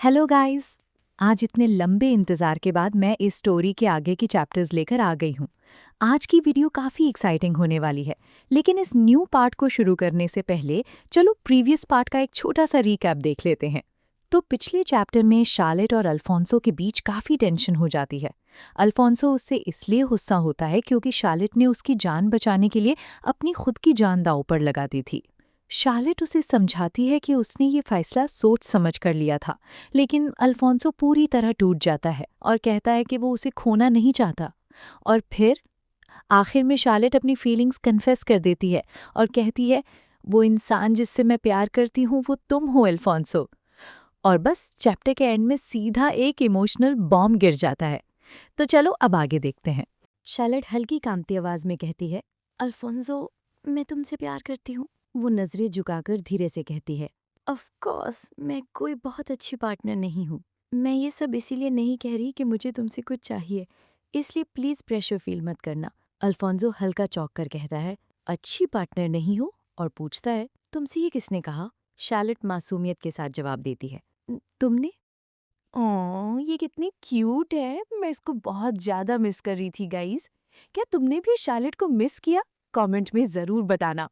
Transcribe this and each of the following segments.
Hello guys. आज इतने लंबे इंतज़ार के बाद मैं इस स्टोरी के आगे की चैप्टर्स लेकर आ गई हूँ। आज की वीडियो काफ़ी एक्साइटिंग होने वाली है, लेकिन इस न्यू पार्ट को शुरू करने से पहले चलो प्रीवियस पार्ट का एक छोटा सा रीकैप देख लेते हैं। तो पिछले चैप्टर में शार्लेट और अल्फोंसो के बीच काफ़ी टेंशन हो जाती है। अल्फोंसो उससे इसलिए गुस्सा होता है क्योंकि शार्लेट ने उसकी जान बचाने के लिए अपनी खुद की जान दांव पर लगा दी थी। शार्लेट उसे समझाती है कि उसने ये फैसला सोच समझ कर लिया था, लेकिन अल्फोंसो पूरी तरह टूट जाता है और कहता है कि वो उसे खोना नहीं चाहता। और फिर आखिर में शार्लेट अपनी फीलिंग्स कन्फेस कर देती है और कहती है, वो इंसान जिससे मैं प्यार करती हूँ वो तुम हो अल्फोंसो। और बस चैप्टर के एंड में सीधा एक इमोशनल बॉम्ब गिर जाता है। तो चलो अब आगे देखते हैं। शार्लेट हल्की कांपती आवाज में कहती है, अल्फोंसो, मैं तुमसे प्यार करती हूँ। वो नजरें झुकाकर धीरे से कहती है, ऑफ कोर्स मैं कोई बहुत अच्छी पार्टनर नहीं हूँ। मैं ये सब इसीलिए नहीं कह रही कि मुझे तुमसे कुछ चाहिए, इसलिए प्लीज प्रेशर फील मत करना। अल्फोंसो हल्का चौंक कर कहता है, अच्छी पार्टनर नहीं हो? और पूछता है, तुमसे ये किसने कहा? शार्लेट मासूमियत के साथ जवाब देती है, तुमने?" ओह! ये कितनी क्यूट है, मैं इसको बहुत ज़्यादा मिस कर रही थी गाइज़। क्या तुमने भी शार्लेट को मिस किया? कमेंट में ज़रूर बताना।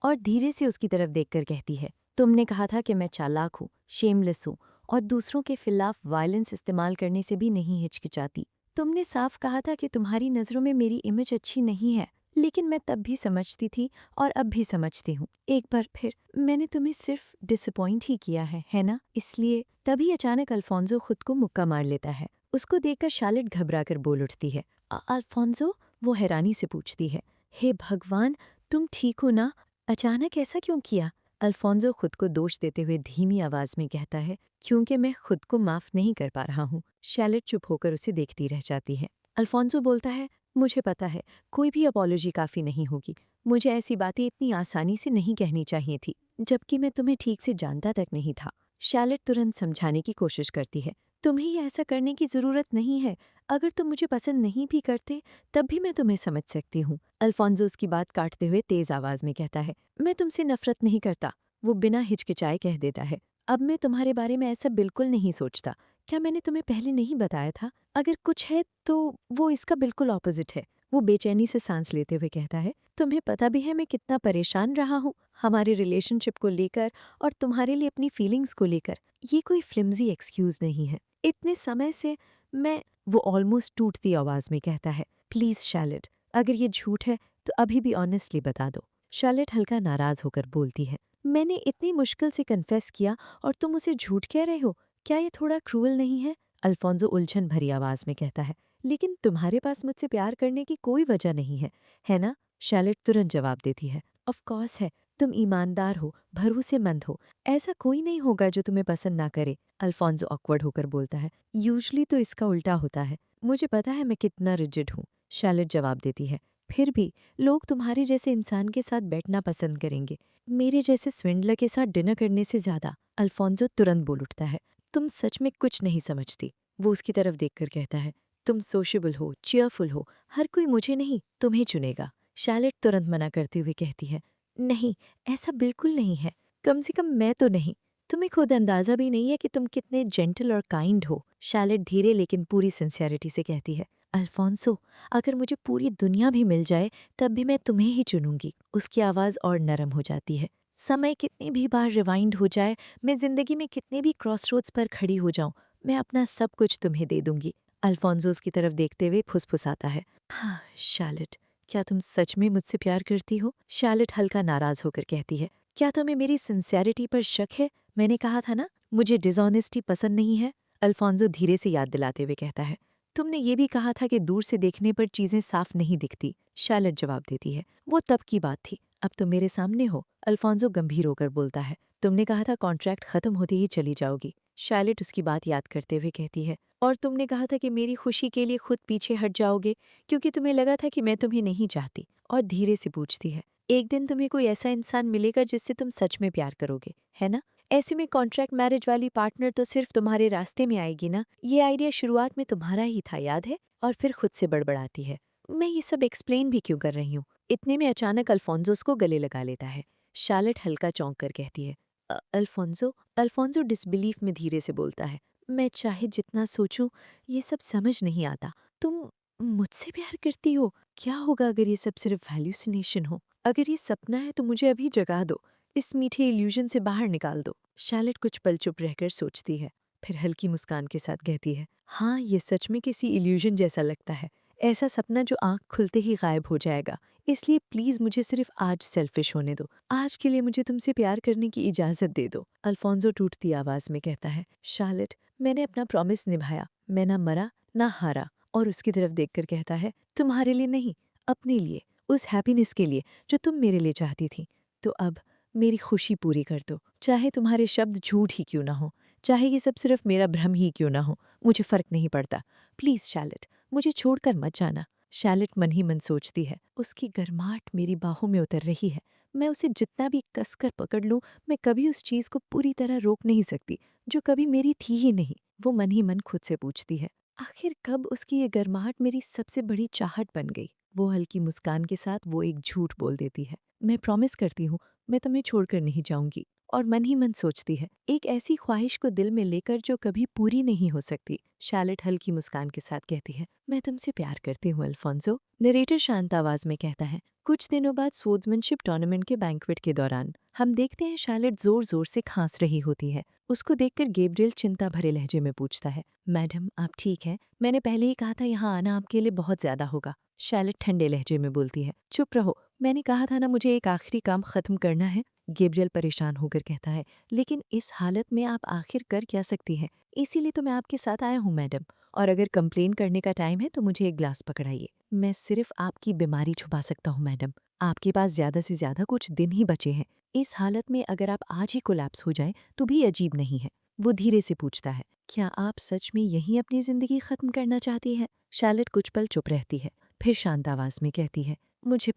और धीरे से उसकी तरफ देखकर कहती है, तुमने कहा था कि मैं चालाक हूँ, शेमलेस हूँ और दूसरों के खिलाफ वायलेंस इस्तेमाल करने से भी नहीं हिचकिचाती। तुमने साफ कहा था कि तुम्हारी नज़रों में मेरी इमेज अच्छी नहीं है, लेकिन मैं तब भी समझती थी और अब भी समझती हूँ। एक बार फिर मैंने तुम्हें सिर्फ डिसअपॉइंट ही किया है ना? इसलिए तभी अचानक अल्फोंसो खुद को मुक्का मार लेता है। उसको देखकर शार्लेट घबराकर बोल उठती है, अल्फोंसो?" वो हैरानी से पूछती है, हे भगवान, तुम ठीक हो ना? अचानक ऐसा क्यों किया? अल्फोंसो खुद को दोष देते हुए धीमी आवाज में कहता है, क्योंकि मैं खुद को माफ नहीं कर पा रहा हूँ। शार्लेट चुप होकर उसे देखती रह जाती है। अल्फोंसो बोलता है, मुझे पता है, कोई भी अपॉलॉजी काफी नहीं होगी। मुझे ऐसी बातें इतनी आसानी से नहीं कहनी चाहिए थी, जबकि मैं तुम्हें ठीक से जानता तक नहीं था। शार्लेट तुरंत समझाने की कोशिश करती है, तुम्हें ये ऐसा करने की जरूरत नहीं है। अगर तुम मुझे पसंद नहीं भी करते, तब भी मैं तुम्हें समझ सकती हूँ। अल्फोंसो उसकी बात काटते हुए तेज आवाज में कहता है, मैं तुमसे नफरत नहीं करता। वो बिना हिचकिचाए कह देता है, अब मैं तुम्हारे बारे में ऐसा बिल्कुल नहीं सोचता। क्या मैंने तुम्हें पहले नहीं बताया था? अगर कुछ है तो वो इसका बिल्कुल ऑपोजिट है। वो बेचैनी से सांस लेते हुए कहता है, तुम्हें पता भी है मैं कितना परेशान रहा हूँ हमारे रिलेशनशिप को लेकर और तुम्हारे लिए अपनी फीलिंग्स को लेकर। ये कोई फ्लिम्जी एक्सक्यूज नहीं है। इतने समय से मैं वो ऑलमोस्ट टूटती आवाज में कहता है, प्लीज शार्लेट, अगर ये झूठ है तो अभी भी ऑनेस्टली बता दो। शार्लेट हल्का नाराज होकर बोलती है, मैंने इतनी मुश्किल से कन्फेस किया और तुम उसे झूठ कह रहे हो? क्या ये थोड़ा क्रूअल नहीं है? अल्फोंसो उलझन भरी आवाज में कहता है, लेकिन तुम्हारे पास मुझसे प्यार करने की कोई वजह नहीं है ना? शार्लेट तुरंत जवाब देती है, ऑफ कोर्स है। तुम ईमानदार हो, भरोसेमंद हो, ऐसा कोई नहीं होगा जो तुम्हें पसंद ना करे। अल्फोंसो ऑकवर्ड होकर बोलता है, यूजुअली तो इसका उल्टा होता है। मुझे पता है मैं कितना रिजिड हूँ। शार्लेट जवाब देती है, फिर भी लोग तुम्हारे जैसे इंसान के साथ बैठना पसंद करेंगे, मेरे जैसे स्विंडलर के साथ डिनर करने से ज्यादा। अल्फोंसो तुरंत बोल उठता है, तुम सच में कुछ नहीं समझती। वो उसकी तरफ देखकर कहता है, तुम सोशेबल हो, चीयरफुल हो, हर कोई मुझे नहीं तुम्हें चुनेगा। शार्लेट तुरंत मना करते हुए कहती है, नहीं, ऐसा बिल्कुल नहीं है। कम से कम मैं तो नहीं। तुम्हें खुद अंदाजा भी नहीं है कि तुम कितने जेंटल और काइंड हो। शार्लेट धीरे लेकिन पूरी सिंसियरिटी से कहती है, अल्फोंसो, अगर मुझे पूरी दुनिया भी मिल जाए तब भी मैं तुम्हें ही चुनूंगी। उसकी आवाज़ और नरम हो जाती है। समय कितनी भी बार रिवाइंड हो जाए, मैं जिंदगी में कितने भी क्रॉसरोड्स पर खड़ी हो जाऊं, मैं अपना सब कुछ तुम्हें दे दूंगी। अल्फोंसो उसकी तरफ देखते हुए फुसफुसाता है, हाँ शार्लेट, क्या तुम सच में मुझसे प्यार करती हो? शार्लेट हल्का नाराज होकर कहती है, क्या तुम्हें मेरी सिंसियरिटी पर शक है? मैंने कहा था ना, मुझे डिसऑनेस्टी पसंद नहीं है। अल्फोंसो धीरे से याद दिलाते हुए कहता है, तुमने ये भी कहा था कि दूर से देखने पर चीजें साफ नहीं दिखती। शार्लेट जवाब देती है, वो तब की बात थी, अब तुम मेरे सामने हो। अल्फोंसो गंभीर होकर बोलता है, तुमने कहा था कॉन्ट्रैक्ट खत्म होते ही चली जाओगी। शार्लेट उसकी बात याद करते हुए कहती है, और तुमने कहा था कि मेरी खुशी के लिए खुद पीछे हट जाओगे क्योंकि तुम्हें लगा था कि मैं तुम्हें नहीं चाहती। और धीरे से पूछती है, एक दिन तुम्हें कोई ऐसा इंसान मिलेगा जिससे तुम सच में प्यार करोगे, है ना? ऐसे में कॉन्ट्रैक्ट मैरिज वाली पार्टनर तो सिर्फ तुम्हारे रास्ते में आएगी ना? ये आइडिया शुरुआत में तुम्हारा ही था, याद है? और फिर खुद से बड़बड़ाती है, मैं ये सब एक्सप्लेन भी क्यों कर रही हूँ? इतने में अचानक अल्फोंसो उसको गले लगा लेता है। शार्लेट हल्का चौंक कर कहती है, अल्फोंसो? अल्फोंसो डिसबिलीफ में धीरे से बोलता है, मैं चाहे जितना सोचूं, ये सब समझ नहीं आता। तुम मुझसे प्यार करती हो? क्या होगा अगर ये सब सिर्फ हैल्यूसिनेशन हो? अगर ये सपना है तो मुझे अभी जगा दो, इस मीठे इल्यूजन से बाहर निकाल दो। शैलेट कुछ पल चुप रहकर सोचती है, फिर हल्की मुस्कान के साथ कहती है, हाँ, ये सच में किसी इल्यूजन जैसा लगता है। ऐसा सपना जो आंख खुलते ही गायब हो जाएगा। इसलिए प्लीज मुझे सिर्फ आज सेल्फिश होने दो। आज के लिए मुझे तुमसे प्यार करने की इजाजत दे दो। अल्फोंसो टूटती आवाज में कहता है, शार्लेट, मैंने अपना प्रॉमिस निभाया। मैं ना मरा ना हारा। और उसकी तरफ देखकर कहता है, तुम्हारे लिए नहीं, अपने लिए, उस हैप्पीनेस के लिए जो तुम मेरे लिए चाहती थी। तो अब मेरी खुशी पूरी कर दो, चाहे तुम्हारे शब्द झूठ ही क्यों ना हो, चाहे ये सब सिर्फ मेरा भ्रम ही क्यों ना हो, मुझे फर्क नहीं पड़ता। प्लीज शैलेट, मुझे छोड़कर मत जाना। शैलेट मन ही मन सोचती है, उसकी गर्माहट मेरी बाहों में उतर रही है। मैं उसे जितना भी कसकर पकड़ लूं, मैं कभी उस चीज को पूरी तरह रोक नहीं सकती जो कभी मेरी थी ही नहीं। वो मन ही मन खुद से पूछती है, आखिर कब उसकी ये गर्माहट मेरी सबसे बड़ी चाहत बन गई। वो हल्की मुस्कान के साथ वो एक झूठ बोल देती है, मैं प्रॉमिस करती हूँ, मैं तुम्हें छोड़कर नहीं जाऊंगी। और मन ही मन सोचती है, एक ऐसी ख्वाहिश को दिल में लेकर जो कभी पूरी नहीं हो सकती। शैलेट हल्की मुस्कान के साथ कहती है, मैं तुमसे प्यार करती हूँ अल्फोंसो। नरेटर शांत आवाज में कहता है, कुछ दिनों बाद स्पोर्ट्समैनशिप टूर्नामेंट के बैंक्वेट के दौरान हम देखते हैं शैलेट जोर जोर से खांस रही होती है। उसको देखकर गैब्रिएल चिंता भरे लहजे में पूछता है, मैडम आप ठीक हैं? मैंने पहले ही कहा था यहाँ आना आपके लिए बहुत ज्यादा होगा। शैलेट ठंडे लहजे में बोलती है, चुप रहो, मैंने कहा था ना मुझे एक आखिरी काम खत्म करना है। गैब्रिएल परेशान होकर कहता है, लेकिन इस हालत में आप आखिर कर क्या सकती हैं? इसीलिए तो मैं आपके साथ आया हूँ मैडम। और अगर कंप्लेन करने का टाइम है तो मुझे एक ग्लास पकड़ाइए। मैं सिर्फ आपकी बीमारी छुपा सकता हूँ मैडम। आपके पास ज्यादा से ज्यादा कुछ दिन ही बचे हैं। इस हालत में अगर आप आज ही कोलैप्स हो जाएं तो भी अजीब नहीं है। वो धीरे से पूछता है, क्या आप सच में यहीं अपनी जिंदगी खत्म करना चाहती हैं? शैलेट कुछ पल चुप रहती है, फिर शांत आवाज में कहती है, मुझे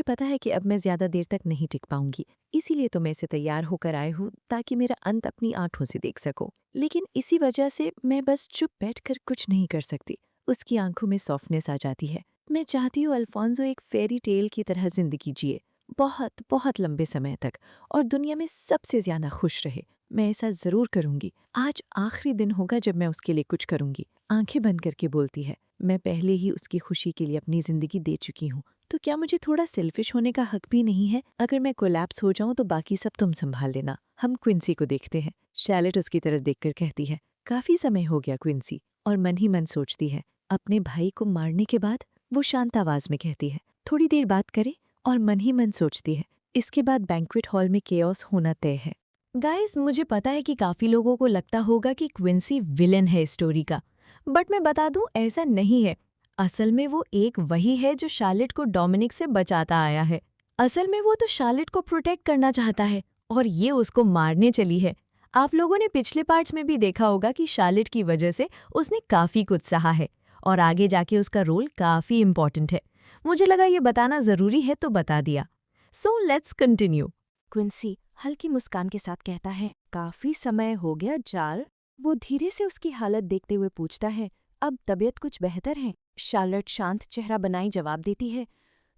पता है कि अब मैं ज्यादा देर तक नहीं टिक पाऊंगी। इसीलिए तो मैं इसे तैयार होकर आई हूँ ताकि मेरा अंत अपनी आंखों से देख सको। लेकिन इसी वजह से मैं बस चुप बैठकर कुछ नहीं कर सकती। उसकी आंखों में सॉफ्टनेस आ जाती है। मैं चाहती हूँ अल्फोंसो एक फेरी टेल की तरह जिंदगी जिए, बहुत बहुत लंबे समय तक, और दुनिया में सबसे ज्यादा खुश रहे। मैं ऐसा जरूर करूंगी। आज आखिरी दिन होगा जब मैं उसके लिए कुछ करूंगी। आंखें बंद करके बोलती है, मैं पहले ही उसकी खुशी के लिए अपनी जिंदगी दे चुकी हूँ, तो क्या मुझे थोड़ा सेल्फिश होने का हक भी नहीं है? अगर मैं कोलैप्स हो जाऊं तो बाकी सब तुम संभाल लेना। हम क्विंसी को देखते हैं। शैलेट उसकी तरफ देखकर कहती है, काफी समय हो गया क्विंसी। और मन ही मन सोचती है, अपने भाई को मारने के बाद? वो शांत आवाज में कहती है, थोड़ी देर बात करें। और मन ही मन सोचती है, इसके बाद बैंक्वेट हॉल में केओस होना तय है। गाइस, मुझे पता है कि काफी लोगों को लगता होगा कि क्विंसी विलेन है इस स्टोरी का, बट मैं बता दूं ऐसा नहीं है। असल में वो एक वही है जो शार्लेट को डोमिनिक से बचाता आया है। असल में वो तो शार्लेट को प्रोटेक्ट करना चाहता है और ये उसको मारने चली है। आप लोगों ने पिछले पार्ट्स में भी देखा होगा कि शार्लेट की वजह से उसने काफी कुछ सहा है और आगे जाके उसका रोल काफी इम्पोर्टेंट है। मुझे लगा ये बताना जरूरी है तो बता दिया। So let's continue. क्विंसी हल्की मुस्कान के साथ कहता है, काफी समय हो गया जाल। वो धीरे से उसकी हालत देखते हुए पूछता है, अब तबीयत कुछ बेहतर है? शार्लेट शांत चेहरा बनाई जवाब देती है,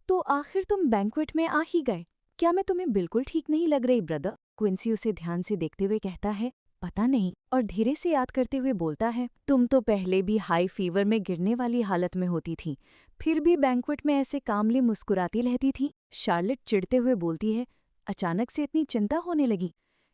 तो आखिर तुम बैंक्वेट में आ ही गए। क्या मैं तुम्हें बिल्कुल ठीक नहीं लग रही ब्रदर? क्विंसी उसे ध्यान से देखते हुए कहता है, पता नहीं, और धीरे से याद करते हुए बोलता है, तुम तो पहले भी हाई फीवर में गिरने वाली हालत में होती थी, फिर भी बैंक्वेट में ऐसे कामली मुस्कुराती रहती थी। शार्लेट चिढ़ते हुए बोलती है, अचानक से इतनी चिंता होने लगी?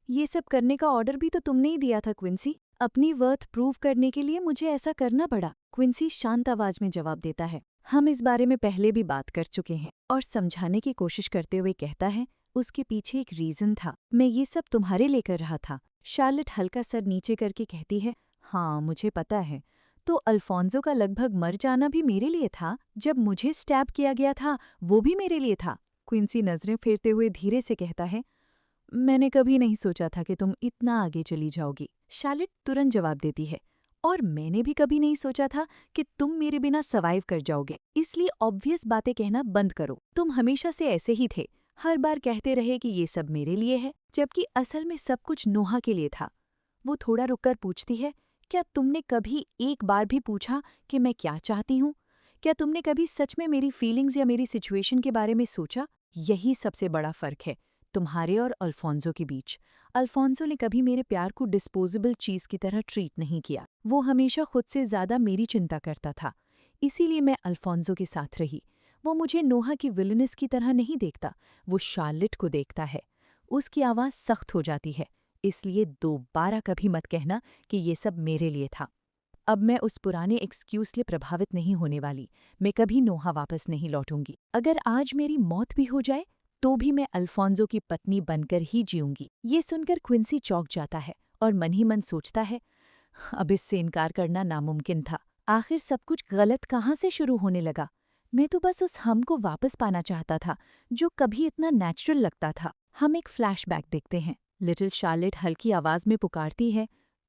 ये सब करने का ऑर्डर भी तो तुमने ही दिया था क्विंसी। अपनी वर्थ प्रूव करने के लिए मुझे ऐसा करना पड़ा। क्विंसी शांत आवाज में जवाब देता है, हम इस बारे में पहले भी बात कर चुके हैं। और समझाने की कोशिश करते हुए कहता है, उसके पीछे एक रीजन था, मैं ये सब तुम्हारे लिए कर रहा था। शार्लेट हल्का सर नीचे करके कहती है, हाँ मुझे पता है। तो अल्फोंसो का लगभग मर जाना भी मेरे लिए था, जब मुझे स्टैब किया गया था वो भी मेरे लिए था। क्विंसी नजरें फेरते हुए धीरे से कहता है, मैंने कभी नहीं सोचा था कि तुम इतना आगे चली जाओगी। शार्लेट तुरंत जवाब देती है, और मैंने भी कभी नहीं सोचा था कि तुम मेरे बिना सर्वाइव कर जाओगे। इसलिए ऑब्वियस बातें कहना बंद करो। तुम हमेशा से ऐसे ही थे, हर बार कहते रहे कि ये सब मेरे लिए है, जबकि असल में सब कुछ नोहा के लिए था। वो थोड़ा रुककर पूछती है, क्या तुमने कभी एक बार भी पूछा कि मैं क्या चाहती हूँ? क्या तुमने कभी सच में मेरी फीलिंग्स या मेरी सिचुएशन के बारे में सोचा? यही सबसे बड़ा फर्क है। तुम्हारे और अल्फोंसो के बीच। अल्फोंसो ने कभी मेरे प्यार को डिस्पोजेबल चीज़ की तरह ट्रीट नहीं किया। वो हमेशा खुद से ज़्यादा मेरी चिंता करता था। इसीलिए मैं अल्फोंसो के साथ रही। वो मुझे नोहा की विलनेस की तरह नहीं देखता, वो शार्लेट को देखता है। उसकी आवाज़ सख्त हो जाती है, इसलिए दोबारा कभी मत कहना कि ये सब मेरे लिए था। अब मैं उस पुराने एक्सक्यूज़ से प्रभावित नहीं होने वाली। मैं कभी नोहा वापस नहीं लौटूंगी। अगर आज मेरी मौत भी हो जाए तो भी मैं अल्फोंसो की पत्नी बनकर ही जीऊंगी। ये सुनकर क्विंसी चौंक जाता है और मन ही मन सोचता है, अब इससे इनकार करना नामुमकिन था। आखिर सब कुछ गलत कहाँ से शुरू होने लगा? मैं तो बस उस हम को वापस पाना चाहता था, जो कभी इतना नेचुरल लगता था। हम एक फ्लैशबैक देखते हैं। लिटिल शार्लेट हल्की आवाज में पुकारती है,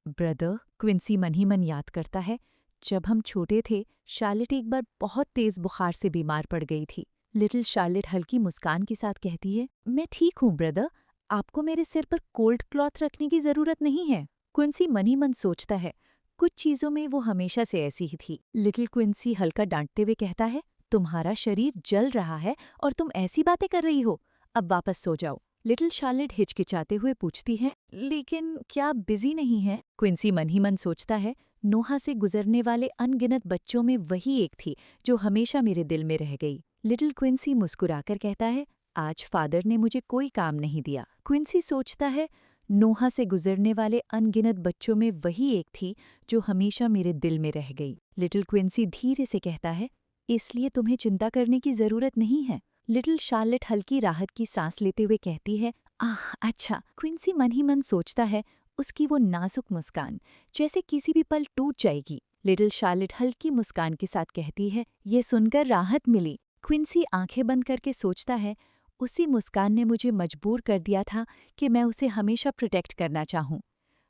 ब्रदर। क्विंसी मन ही मन याद करता है, जब हम छोटे थे शार्लेट एक बार बहुत तेज बुखार से बीमार पड़ गई थी। लिटिल शार्लेट हल्की मुस्कान के साथ कहती है, मैं ठीक हूँ ब्रदर, आपको मेरे सिर पर कोल्ड क्लॉथ रखने की जरूरत नहीं है। क्विंसी मन ही मन सोचता है, कुछ चीजों में वो हमेशा से ऐसी ही थी। लिटिल क्विंसी हल्का डांटते हुए कहता है, तुम्हारा शरीर जल रहा है और तुम ऐसी बातें कर रही हो, अब वापस सो जाओ। लिटिल शार्लेट हिचकिचाते हुए पूछती है, लेकिन क्या आप बिजी नहीं हैं? क्विंसी मन ही मन सोचता है, नोहा से गुजरने वाले अनगिनत बच्चों में वही एक थी जो हमेशा मेरे दिल में रह गई। लिटिल क्विंसी मुस्कुराकर कहता है, आज फादर ने मुझे कोई काम नहीं दिया। क्विंसी सोचता है, नोहा से गुजरने वाले अनगिनत बच्चों में वही एक थी जो हमेशा मेरे दिल में रह गई। लिटिल क्विंसी धीरे से कहता है, इसलिए तुम्हें चिंता करने की जरूरत नहीं है। लिटिल शार्लेट हल्की राहत की सांस लेते हुए कहती है, आह अच्छा। क्विंसी मन ही मन सोचता है, उसकी वो नाजुक मुस्कान जैसे किसी भी पल टूट जाएगी। लिटिल शार्लेट हल्की मुस्कान के साथ कहती है, ये सुनकर राहत मिली। क्विंसी आंखें बंद करके सोचता है, उसी मुस्कान ने मुझे मजबूर कर दिया था कि मैं उसे हमेशा प्रोटेक्ट करना चाहूँ।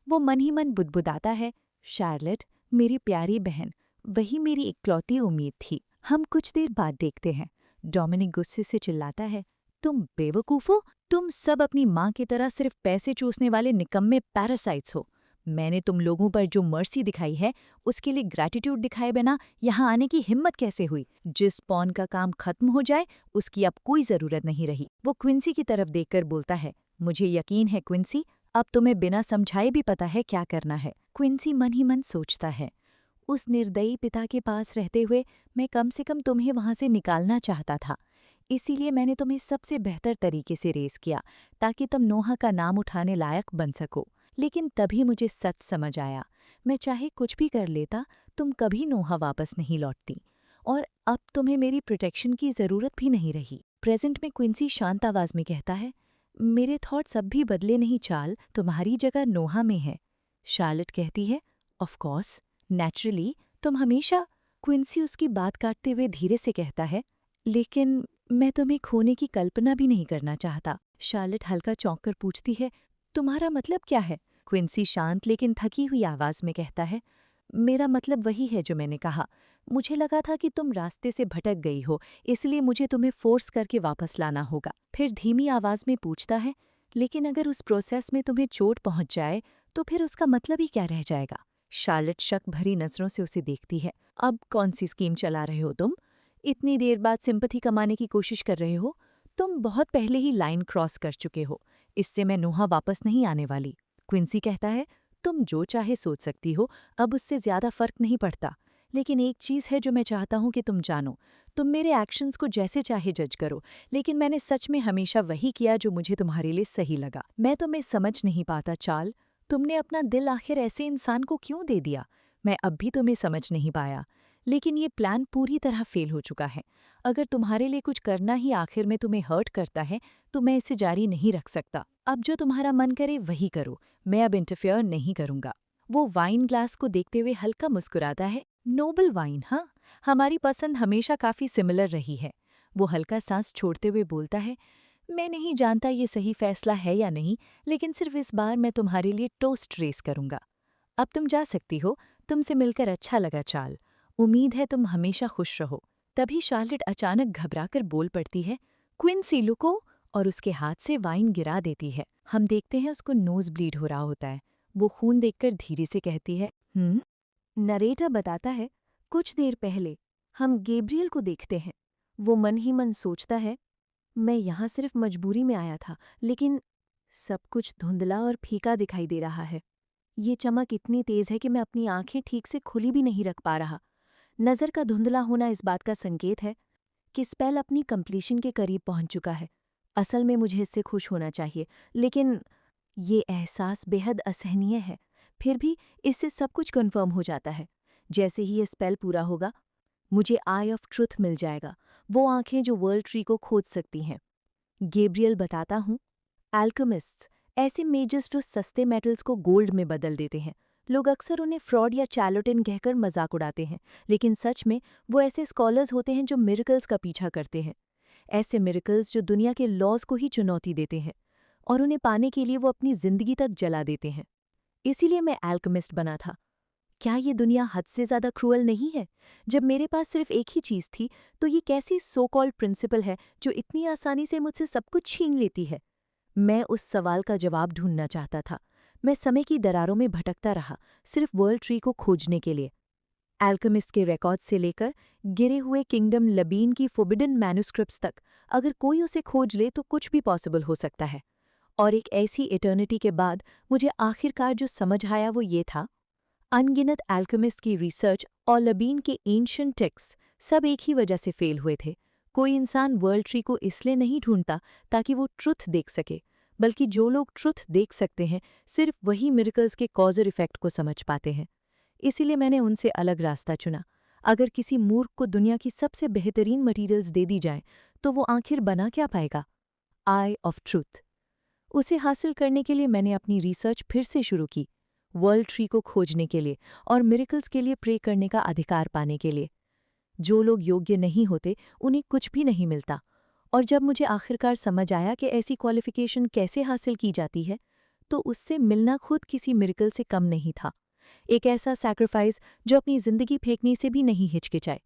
वो मन ही मन बुदबुदाता है, शार्लेट मेरी प्यारी बहन, वही मेरी इकलौती उम्मीद थी। हम कुछ देर बाद देखते हैं, डोमिनिक गुस्से से चिल्लाता है, तुम बेवकूफ़ हो, तुम सब अपनी माँ की तरह सिर्फ पैसे चूसने वाले निकम्मे पैरासाइट्स हो। मैंने तुम लोगों पर जो मर्सी दिखाई है उसके लिए ग्रैटिट्यूड दिखाए बिना यहाँ आने की हिम्मत कैसे हुई? जिस पॉन का काम खत्म हो जाए उसकी अब कोई जरूरत नहीं रही। वो क्विंसी की तरफ देखकर बोलता है, मुझे यकीन है क्विंसी, अब तुम्हें बिना समझाए भी पता है क्या करना है। क्विंसी मन ही मन सोचता है, उस निर्दयी पिता के पास रहते हुए मैं कम से कम तुम्हें वहां से निकालना चाहता था। इसीलिए मैंने तुम्हें सबसे बेहतर तरीके से रेस किया ताकि तुम नोहा का नाम उठाने लायक बन सको। लेकिन तभी मुझे सच समझ आया, मैं चाहे कुछ भी कर लेता, तुम कभी नोहा वापस नहीं लौटती। और अब तुम्हें मेरी प्रोटेक्शन की ज़रूरत भी नहीं रही। प्रेजेंट में क्विंसी शांत आवाज़ में कहता है, मेरे थॉट्स अब भी बदले नहीं चाल, तुम्हारी जगह नोहा में है। शार्लेट कहती है, ऑफ कोर्स, नेचुरली, तुम हमेशा। क्विंसी उसकी बात काटते हुए धीरे से कहता है, लेकिन मैं तुम्हें खोने की कल्पना भी नहीं करना चाहता। शार्लेट हल्का चौंक कर पूछती है, तुम्हारा मतलब क्या है? क्विंसी शांत लेकिन थकी हुई आवाज में कहता है, मेरा मतलब वही है जो मैंने कहा। मुझे लगा था कि तुम रास्ते से भटक गई हो, इसलिए मुझे तुम्हें फोर्स करके वापस लाना होगा। फिर धीमी आवाज में पूछता है, लेकिन अगर उस प्रोसेस में तुम्हें चोट पहुंच जाए तो फिर उसका मतलब ही क्या रह जाएगा? शार्लेट शक भरी नजरों से उसे देखती है। अब कौन सी स्कीम चला रहे हो तुम? इतनी देर बाद सिंपैथी कमाने की कोशिश कर रहे हो? तुम बहुत पहले ही लाइन क्रॉस कर चुके हो। इससे मैं नोहा वापस नहीं आने वाली। क्विंसी कहता है, तुम जो चाहे सोच सकती हो, अब उससे ज्यादा फर्क नहीं पड़ता। लेकिन एक चीज़ है जो मैं चाहता हूँ कि तुम जानो। तुम मेरे एक्शंस को जैसे चाहे जज करो, लेकिन मैंने सच में हमेशा वही किया जो मुझे तुम्हारे लिए सही लगा। मैं तुम्हें समझ नहीं पाता चाल, तुमने अपना दिल आखिर ऐसे इंसान को क्यों दे दिया? मैं अब भी तुम्हें समझ नहीं पाया। लेकिन ये प्लान पूरी तरह फेल हो चुका है। अगर तुम्हारे लिए कुछ करना ही आखिर में तुम्हें हर्ट करता है तो मैं इसे जारी नहीं रख सकता। अब जो तुम्हारा मन करे वही करो, मैं अब इंटरफेयर नहीं करूंगा। वो वाइन ग्लास को देखते हुए हल्का मुस्कुराता है, नोबल वाइन, हाँ, हमारी पसंद हमेशा काफ़ी सिमिलर रही है। वो हल्का सांस छोड़ते हुए बोलता है, मैं नहीं जानता ये सही फैसला है या नहीं, लेकिन सिर्फ इस बार मैं तुम्हारे लिए टोस्ट रेस करूंगा। अब तुम जा सकती हो, तुमसे मिलकर अच्छा लगा चाल। उम्मीद है तुम हमेशा खुश रहो। तभी शार्लेट अचानक घबराकर बोल पड़ती है, क्विंसी लुको, और उसके हाथ से वाइन गिरा देती है। हम देखते हैं उसको नोज ब्लीड हो रहा होता है। वो खून देखकर धीरे से कहती है, नरेटर बताता है, कुछ देर पहले हम गैब्रियल को देखते हैं। वो मन ही मन सोचता है, मैं यहाँ सिर्फ मजबूरी में आया था, लेकिन सब कुछ धुंधला और फीका दिखाई दे रहा है। ये चमक इतनी तेज है कि मैं अपनी आंखें ठीक से खुली भी नहीं रख पा रहा। नज़र का धुंधला होना इस बात का संकेत है कि स्पेल अपनी कंप्लीशन के करीब पहुंच चुका है। असल में मुझे इससे खुश होना चाहिए, लेकिन ये एहसास बेहद असहनीय है। फिर भी इससे सब कुछ कन्फर्म हो जाता है। जैसे ही ये स्पेल पूरा होगा, मुझे आई ऑफ ट्रुथ मिल जाएगा, वो आंखें जो वर्ल्ड ट्री को खोज सकती हैं। गैब्रियल बताता हूँ, एल्केमिस्ट्स ऐसे मेजर्स जो सस्ते मेटल्स को गोल्ड में बदल देते हैं। लोग अक्सर उन्हें फ्रॉड या चार्लटन कहकर मजाक उड़ाते हैं, लेकिन सच में वो ऐसे स्कॉलर्स होते हैं जो मिरेकल्स का पीछा करते हैं। ऐसे मिरेकल्स जो दुनिया के लॉज को ही चुनौती देते हैं, और उन्हें पाने के लिए वो अपनी जिंदगी तक जला देते हैं। इसीलिए मैं एल्केमिस्ट बना था। क्या ये दुनिया हद से ज़्यादा क्रूअल नहीं है? जब मेरे पास सिर्फ एक ही चीज़ थी, तो ये कैसी सो कॉल्ड प्रिंसिपल है जो इतनी आसानी से मुझसे सब कुछ छीन लेती है? मैं उस सवाल का जवाब ढूंढना चाहता था। मैं समय की दरारों में भटकता रहा, सिर्फ वर्ल्ड ट्री को खोजने के लिए। एल्केमिस्ट के रिकॉर्ड्स से लेकर गिरे हुए किंगडम लबीन की फोबिडन मैन्युस्क्रिप्ट्स तक, अगर कोई उसे खोज ले तो कुछ भी पॉसिबल हो सकता है। और एक ऐसी इटर्निटी के बाद मुझे आखिरकार जो समझ आया वो ये था, अनगिनत एल्केमिस्ट की रिसर्च और लबीन के एंशिएंट टेक्स्ट सब एक ही वजह से फेल हुए थे। कोई इंसान वर्ल्ड ट्री को इसलिए नहीं ढूंढता ताकि वो ट्रुथ देख सके, बल्कि जो लोग ट्रुथ देख सकते हैं सिर्फ वही मिरेकल्स के कॉज और इफेक्ट को समझ पाते हैं। इसीलिए मैंने उनसे अलग रास्ता चुना। अगर किसी मूर्ख को दुनिया की सबसे बेहतरीन मटीरियल्स दे दी जाएं, तो वो आखिर बना क्या पाएगा? आई ऑफ ट्रूथ। उसे हासिल करने के लिए मैंने अपनी रिसर्च फिर से शुरू की, वर्ल्ड ट्री को खोजने के लिए और मिरेकल्स के लिए प्रे करने का अधिकार पाने के लिए। जो लोग योग्य नहीं होते उन्हें कुछ भी नहीं मिलता। और जब मुझे आखिरकार समझ आया कि ऐसी क्वालिफिकेशन कैसे हासिल की जाती है, तो उससे मिलना खुद किसी मिरेकल से कम नहीं था। एक ऐसा सैक्रिफाइस जो अपनी जिंदगी फेंकने से भी नहीं हिचकिचाए।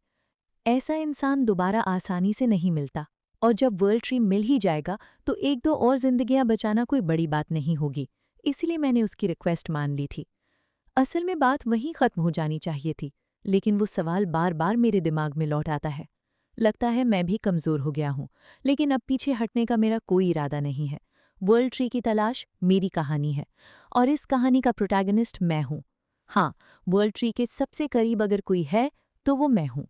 ऐसा इंसान दोबारा आसानी से नहीं मिलता, और जब वर्ल्ड ट्री मिल ही जाएगा तो एक दो और जिंदगियां बचाना कोई बड़ी बात नहीं होगी। इसलिए मैंने उसकी रिक्वेस्ट मान ली थी। असल में बात वहीं खत्म हो जानी चाहिए थी, लेकिन वो सवाल बार बार मेरे दिमाग में लौट आता है। लगता है मैं भी कमज़ोर हो गया हूँ, लेकिन अब पीछे हटने का मेरा कोई इरादा नहीं है। वर्ल्ड ट्री की तलाश मेरी कहानी है, और इस कहानी का प्रोटैगनिस्ट मैं हूँ। हाँ, वर्ल्ड ट्री के सबसे करीब अगर कोई है तो वो मैं हूँ।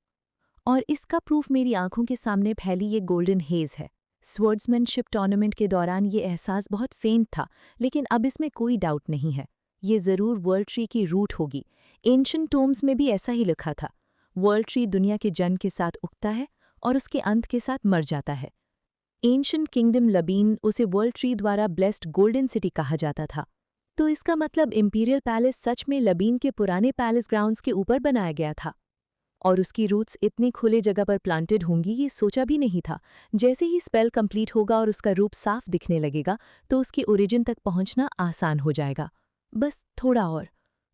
और इसका प्रूफ मेरी आंखों के सामने फैली ये गोल्डन हेज है। स्वर्ड्समैनशिप टूर्नामेंट के दौरान ये एहसास बहुत फेंट था, लेकिन अब इसमें कोई डाउट नहीं है। ये ज़रूर वर्ल्ड ट्री की रूट होगी। एंशिएंट टोम्स में भी ऐसा ही लिखा था। वर्ल्ड ट्री दुनिया के जन्म के साथ उगता है और उसके अंत के साथ मर जाता है। एंशिएंट किंगडम लबीन, उसे वर्ल्ड ट्री द्वारा ब्लेस्ड गोल्डन सिटी कहा जाता था। तो इसका मतलब इंपीरियल पैलेस सच में लबीन के पुराने पैलेस ग्राउंड्स के ऊपर बनाया गया था। और उसकी रूट्स इतनी खुले जगह पर प्लांटेड होंगी ये सोचा भी नहीं था। जैसे ही स्पेल कंप्लीट होगा और उसका रूप साफ दिखने लगेगा, तो उसकी ओरिजिन तक पहुंचना आसान हो जाएगा। बस थोड़ा और,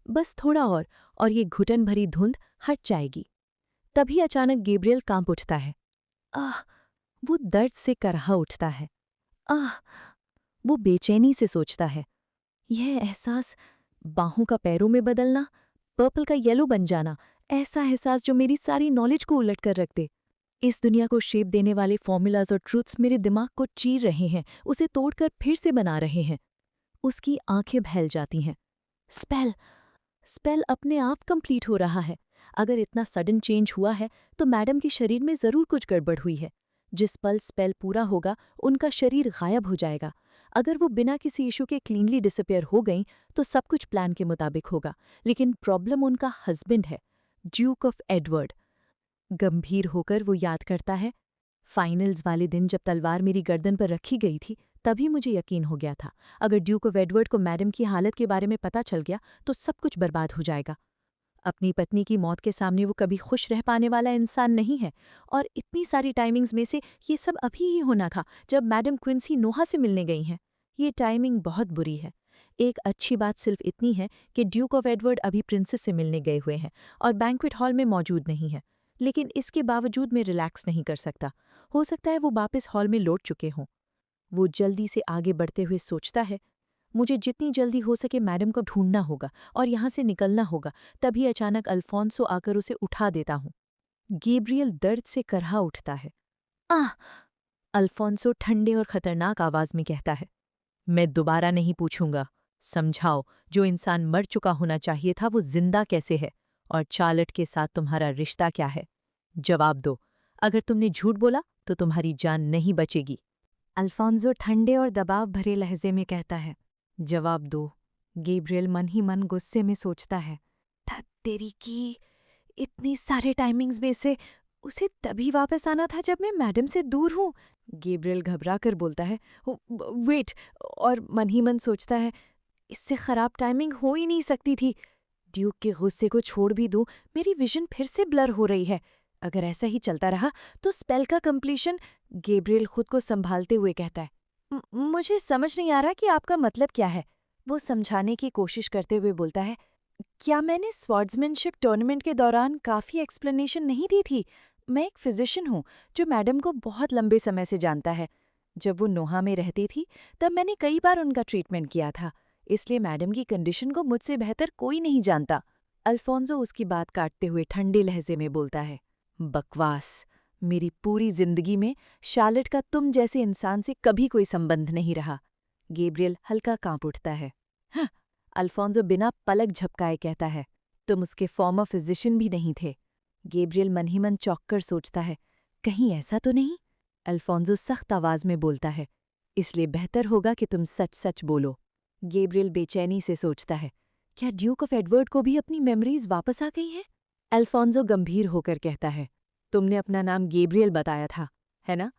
बस थोड़ा और ये घुटन भरी धुंध हट जाएगी। तभी अचानक गैब्रियल कांप उठता है। आह! वो दर्द से करहा उठता है। आह! वो बेचैनी से सोचता है। यह एहसास, बाहों का पैरों में बदलना, पर्पल का येलो बन जाना, ऐसा एहसास जो मेरी सारी नॉलेज को उलट कर रख दे। इस दुनिया को शेप देने वाले फॉर्मूलाज और ट्रूथ्स मेरे दिमाग को चीर रहे हैं, उसे तोड़कर फिर से बना रहे हैं। उसकी आंखें बहल जाती हैं। स्पेल स्पेल अपने आप कंप्लीट हो रहा है। अगर इतना सडन चेंज हुआ है तो मैडम के शरीर में ज़रूर कुछ गड़बड़ हुई है। जिस पल स्पेल पूरा होगा उनका शरीर गायब हो जाएगा। अगर वो बिना किसी इशू के क्लीनली डिसअपियर हो गईं तो सब कुछ प्लान के मुताबिक होगा। लेकिन प्रॉब्लम उनका हस्बैंड है, ड्यूक ऑफ एडवर्ड। गंभीर होकर वो याद करता है, फाइनल्स वाले दिन जब तलवार मेरी गर्दन पर रखी गई थी, तभी मुझे यकीन हो गया था, अगर ड्यूक ऑफ एडवर्ड को मैडम की हालत के बारे में पता चल गया तो सब कुछ बर्बाद हो जाएगा। अपनी पत्नी की मौत के सामने वो कभी खुश रह पाने वाला इंसान नहीं है, और इतनी सारी टाइमिंग्स में से ये सब अभी ही होना था जब मैडम क्विंसी नोहा से मिलने गई हैं। ये टाइमिंग बहुत बुरी है। एक अच्छी बात सिर्फ इतनी है कि ड्यूक ऑफ एडवर्ड अभी प्रिंसेस से मिलने गए हुए हैं और बैंक्वेट हॉल में मौजूद नहीं है। लेकिन इसके बावजूद मैं रिलैक्स नहीं कर सकता। हो सकता है वो वापस हॉल में लौट चुके हों। वो जल्दी से आगे बढ़ते हुए सोचता है, मुझे जितनी जल्दी हो सके मैडम को ढूंढना होगा और यहाँ से निकलना होगा। तभी अचानक अल्फोंसो आकर उसे उठा देता हूँ। गैब्रियल दर्द से करहा उठता है। आह! अल्फोंसो ठंडे और खतरनाक आवाज में कहता है। मैं दोबारा नहीं पूछूंगा। समझाओ, जो इंसान मर चुका होना चाहिए था वो जिंदा कैसे है? और चार्लट के साथ तुम्हारा रिश्ता क्या है? जवाब दो। अगर तुमने झूठ बोला तो तुम्हारी जान नहीं बचेगी। अल्फोंसो ठंडे और दबाव भरे लहजे में कहता है। जवाब दो। गैब्रियल मन ही मन गुस्से में सोचता है। तेरी की इतनी सारे टाइमिंग्स में से उसे तभी वापस आना था जब मैं मैडम से दूर हूँ। गैब्रियल घबरा कर बोलता है। वेट। और मन ही मन सोचता है, इससे खराब टाइमिंग हो ही नहीं सकती थी। ड्यूक के गुस्से को छोड़ भी दूं, मेरी विजन फिर से ब्लर हो रही है। अगर ऐसा ही चलता रहा तो स्पेल का कंप्लीशन। गैब्रियल खुद को संभालते हुए कहता है। मुझे समझ नहीं आ रहा कि आपका मतलब क्या है। वो समझाने की कोशिश करते हुए बोलता है। क्या मैंने स्वॉर्ड्समैनशिप टूर्नामेंट के दौरान काफ़ी एक्सप्लेनेशन नहीं दी थी? मैं एक फिजिशियन हूँ जो मैडम को बहुत लंबे समय से जानता है। जब वो नोहा में रहती थी तब मैंने कई बार उनका ट्रीटमेंट किया था, इसलिए मैडम की कंडीशन को मुझसे बेहतर कोई नहीं जानता। अल्फोंसो उसकी बात काटते हुए ठंडे लहजे में बोलता है। बकवास। मेरी पूरी जिंदगी में शार्लेट का तुम जैसे इंसान से कभी कोई संबंध नहीं रहा। गैब्रियल हल्का कांप उठता है। हाँ, अल्फोंसो बिना पलक झपकाए कहता है। तुम उसके फॉर्मर फिजिशियन भी नहीं थे। गैब्रियल मन ही मन चौंक कर सोचता है, कहीं ऐसा तो नहीं? अल्फोंसो सख्त आवाज में बोलता है। इसलिए बेहतर होगा कि तुम सच सच बोलो। गैब्रियल बेचैनी से सोचता है, क्या ड्यूक ऑफ एडवर्ड को भी अपनी मेमोरीज वापस आ गई हैं? अल्फोंसो गंभीर होकर कहता है। तुमने अपना नाम गैब्रियल बताया था, है ना?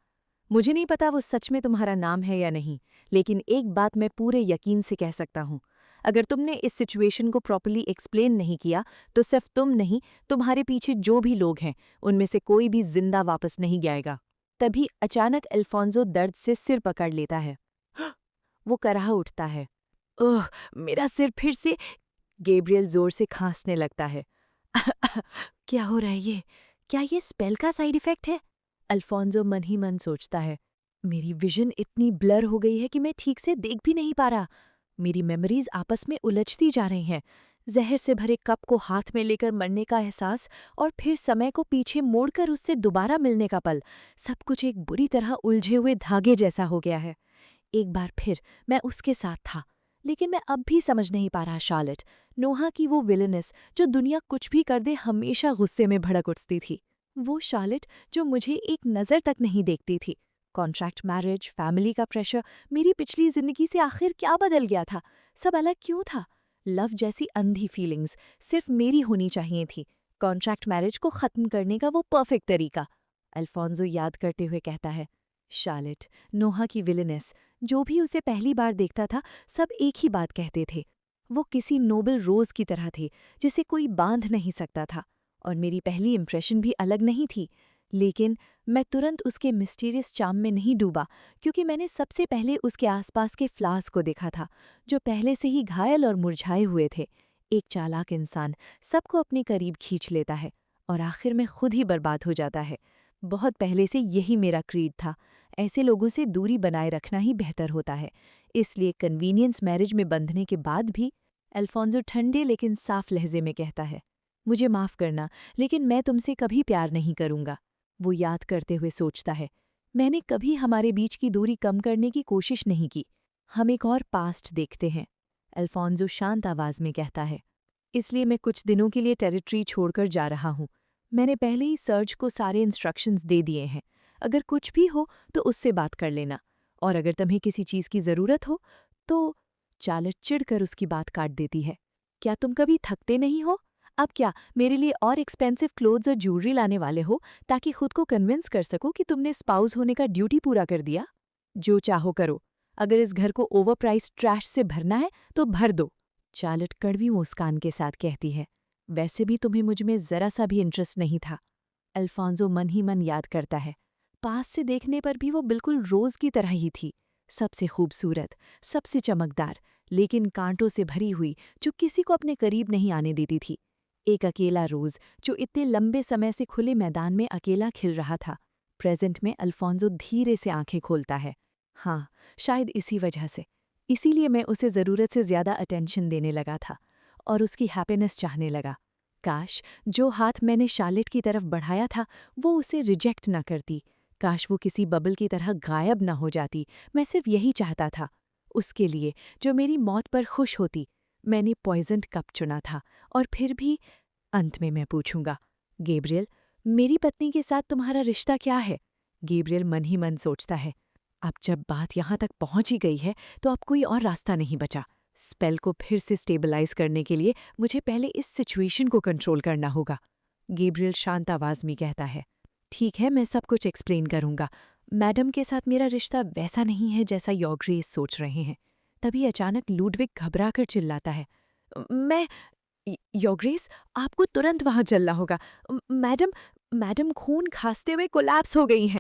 मुझे नहीं पता वो सच में तुम्हारा नाम है या नहीं, लेकिन एक बात मैं पूरे यकीन से कह सकता हूँ। अगर तुमने इस सिचुएशन को प्रॉपर्ली एक्सप्लेन नहीं किया तो सिर्फ तुम नहीं, तुम्हारे पीछे जो भी लोग हैं उनमें से कोई भी जिंदा वापस नहीं जाएगा। तभी अचानक अल्फोंसो दर्द से सिर पकड़ लेता है। वो कराह उठता है। ओह, मेरा सिर फिर से। गैब्रियल जोर से खांसने लगता है। क्या हो रहा है ये? क्या ये स्पेल का साइड इफेक्ट है? अल्फोंसो मन ही मन सोचता है। मेरी विजन इतनी ब्लर हो गई है कि मैं ठीक से देख भी नहीं पा रहा। मेरी मेमोरीज आपस में उलझती जा रही हैं। जहर से भरे कप को हाथ में लेकर मरने का एहसास और फिर समय को पीछे मोड़कर उससे दोबारा मिलने का पल, सब कुछ एक बुरी तरह उलझे हुए धागे जैसा हो गया है। एक बार फिर मैं उसके साथ था, लेकिन मैं अब भी समझ नहीं पा रहा शार्लेट, नोहा की वो विलनेस जो दुनिया कुछ भी कर दे हमेशा गुस्से में भड़क उठती थी। वो शार्लेट जो मुझे एक नज़र तक नहीं देखती थी। कॉन्ट्रैक्ट मैरिज, फैमिली का प्रेशर, मेरी पिछली जिंदगी से आखिर क्या बदल गया था? सब अलग क्यों था? लव जैसी अंधी फीलिंग्स सिर्फ मेरी होनी चाहिए थी। कॉन्ट्रैक्ट मैरिज को ख़त्म करने का वो परफेक्ट तरीका। अल्फोंसो याद करते हुए कहता है। शार्लेट, नोहा की विलनेस, जो भी उसे पहली बार देखता था सब एक ही बात कहते थे। वो किसी नोबल रोज की तरह थे जिसे कोई बांध नहीं सकता था। और मेरी पहली इंप्रेशन भी अलग नहीं थी, लेकिन मैं तुरंत उसके मिस्टीरियस चार्म में नहीं डूबा, क्योंकि मैंने सबसे पहले उसके आसपास के फ्लावर्स को देखा था जो पहले से ही घायल और मुरझाए हुए थे। एक चालाक इंसान सबको अपने करीब खींच लेता है और आखिर में खुद ही बर्बाद हो जाता है। बहुत पहले से यही मेरा क्रीड था। ऐसे लोगों से दूरी बनाए रखना ही बेहतर होता है। इसलिए कन्वीनियंस मैरिज में बंधने के बाद भी। अल्फोंसो ठंडे लेकिन साफ लहजे में कहता है। मुझे माफ़ करना, लेकिन मैं तुमसे कभी प्यार नहीं करूँगा। वो याद करते हुए सोचता है। मैंने कभी हमारे बीच की दूरी कम करने की कोशिश नहीं की। हम एक और पास्ट देखते हैं। अल्फोंसो शांत आवाज में कहता है। इसलिए मैं कुछ दिनों के लिए टेरिटरी छोड़कर जा रहा हूँ। मैंने पहले ही सर्ज को सारे इंस्ट्रक्शंस दे दिए हैं। अगर कुछ भी हो तो उससे बात कर लेना, और अगर तुम्हें किसी चीज़ की ज़रूरत हो तो। चार्लेट चिढ़कर उसकी बात काट देती है। क्या तुम कभी थकते नहीं हो? अब क्या मेरे लिए और एक्सपेंसिव क्लोथ्स और ज्वेलरी लाने वाले हो ताकि खुद को कन्विंस कर सको कि तुमने स्पाउस होने का ड्यूटी पूरा कर दिया? जो चाहो करो। अगर इस घर को ओवरप्राइस्ड ट्रैश से भरना है तो भर दो। चार्लेट कड़वी मुस्कान के साथ कहती है। वैसे भी तुम्हें मुझमें ज़रा सा भी इंटरेस्ट नहीं था। अल्फोंसो मन ही मन याद करता है। पास से देखने पर भी वो बिल्कुल रोज़ की तरह ही थी। सबसे खूबसूरत, सबसे चमकदार, लेकिन कांटों से भरी हुई, जो किसी को अपने करीब नहीं आने देती थी। एक अकेला रोज़ जो इतने लंबे समय से खुले मैदान में अकेला खिल रहा था। प्रेजेंट में अल्फोंसो धीरे से आंखें खोलता है। हाँ, शायद इसी वजह से। इसीलिए मैं उसे ज़रूरत से ज़्यादा अटेंशन देने लगा था और उसकी हैप्पीनेस चाहने लगा। काश जो हाथ मैंने शार्लेट की तरफ बढ़ाया था वो उसे रिजेक्ट ना करती। काश वो किसी बबल की तरह गायब न हो जाती। मैं सिर्फ यही चाहता था। उसके लिए, जो मेरी मौत पर खुश होती। मैंने पॉइजन्ड कप चुना था, और फिर भी अंत में मैं पूछूंगा, गैब्रियल, मेरी पत्नी के साथ तुम्हारा रिश्ता क्या है? गैब्रियल मन ही मन सोचता है, अब जब बात यहाँ तक पहुँच ही गई है, तो अब कोई और रास्ता नहीं बचा। स्पेल को फिर से स्टेबलाइज करने के लिए मुझे पहले इस सिचुएशन को कंट्रोल करना होगा। गैब्रियल शांत आवाज में कहता है, ठीक है, मैं सब कुछ एक्सप्लेन करूंगा। मैडम के साथ मेरा रिश्ता वैसा नहीं है जैसा योग्रेस सोच रहे हैं। तभी अचानक लुडविग घबराकर चिल्लाता है, मैं योग्रेस, आपको तुरंत वहां चलना होगा। मैडम मैडम खून खासते हुए कोलैप्स हो गई हैं।